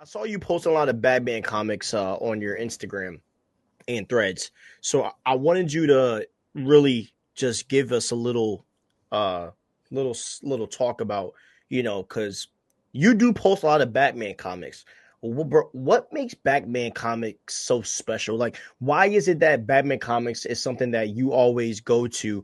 I saw you post a lot of Batman comics on your Instagram and Threads. So I wanted you to really just give us a uh, little talk about, because you do post a lot of Batman comics. What makes Batman comics so special? Like, why is it that Batman comics is something that you always go to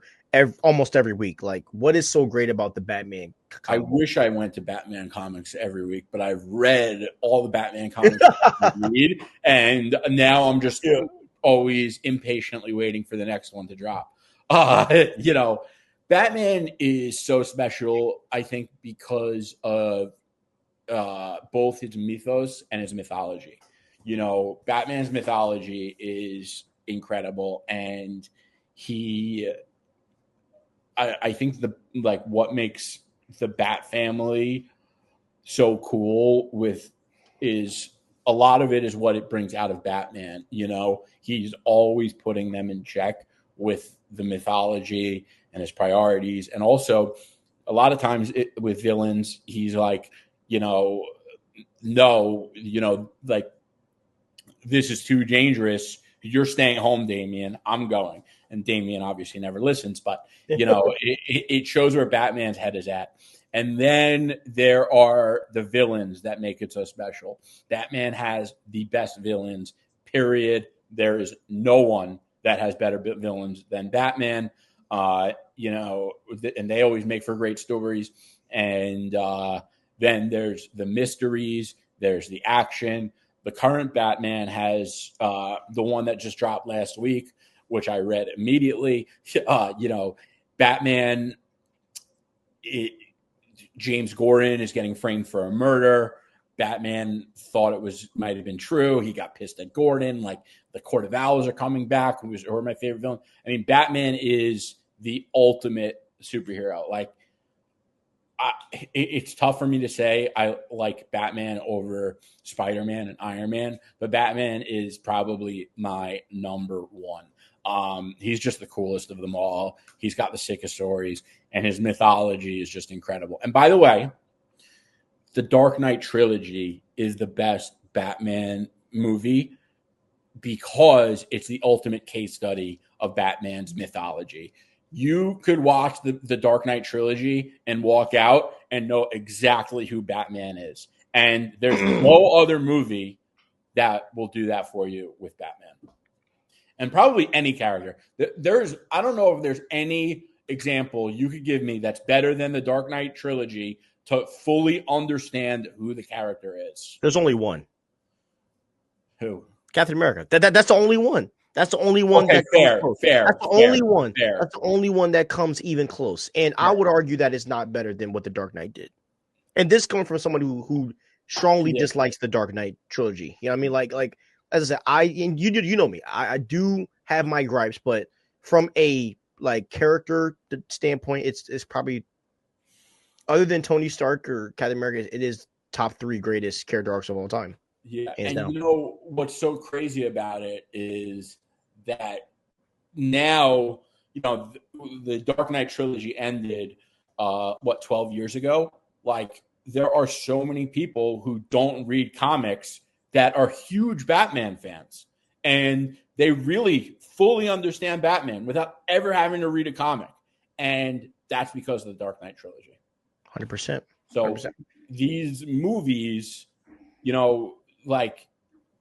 almost every week? Like, what is so great about the Batman I comic? wish I went to Batman comics every week, but I've read all the Batman comics I can read, and now I'm just Yeah. always impatiently waiting for the next one to drop. Uh, you know, Batman is so special, I think, because of both his mythos and his mythology. Batman's mythology is incredible, and he I think the like what makes the Bat family so cool with is a lot of it is what it brings out of Batman. He's always putting them in check with the mythology and his priorities, and also a lot of times with villains, he's like, you know, no, like this is too dangerous. You're staying home, Damian. I'm going. And Damian obviously never listens, but it shows where Batman's head is at. And then there are the villains that make it so special. Batman has the best villains, period. There is no one that has better villains than Batman. And they always make for great stories. And then there's the mysteries, there's the action. The current Batman has the one that just dropped last week, which I read immediately. Batman, it, James Gordon is getting framed for a murder. Batman thought might have been true. He got pissed at Gordon. Like the Court of Owls are coming back, who are my favorite villain. I mean, Batman is the ultimate superhero. Like it's tough for me to say I like Batman over Spider-Man and Iron Man, but Batman is probably my number one. He's just the coolest of them all. He's got the sickest stories, and his mythology is just incredible. And by the way, the Dark Knight trilogy is the best Batman movie because it's the ultimate case study of Batman's mythology. You could watch the Dark Knight trilogy and walk out and know exactly who Batman is. And there's no other movie that will do that for you with Batman. And probably any character. I don't know if there's any example you could give me that's better than the Dark Knight trilogy to fully understand who the character is. There's only one. Who? Captain America. That's the only one. That's the only one Okay, that comes fair, close. fair, That's the fair, only one. fair. That's the only one that comes even close. And I fair. would argue that it's not better than what the Dark Knight did. And this comes from someone who strongly Yeah. dislikes the Dark Knight trilogy. You know what I mean? Like as I said, you know me. I do have my gripes, but from a like character standpoint, it's probably other than Tony Stark or Captain America, it is top three greatest character arcs of all time, Yeah, hands and down. what's so crazy about it is that now, the Dark Knight trilogy ended 12 years ago. Like there are so many people who don't read comics that are huge Batman fans, and they really fully understand Batman without ever having to read a comic. And that's because of the Dark Knight trilogy. 100%. So 100%. these movies, you know, like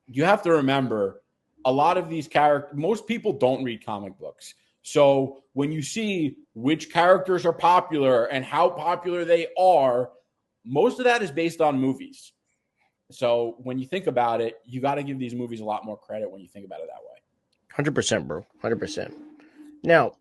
you have to remember a lot of these characters, most people don't read comic books. So when you see which characters are popular and how popular they are, most of that is based on movies. So when you think about it, you got to give these movies a lot more credit when you think about it that way. 100%, bro. 100%. Now,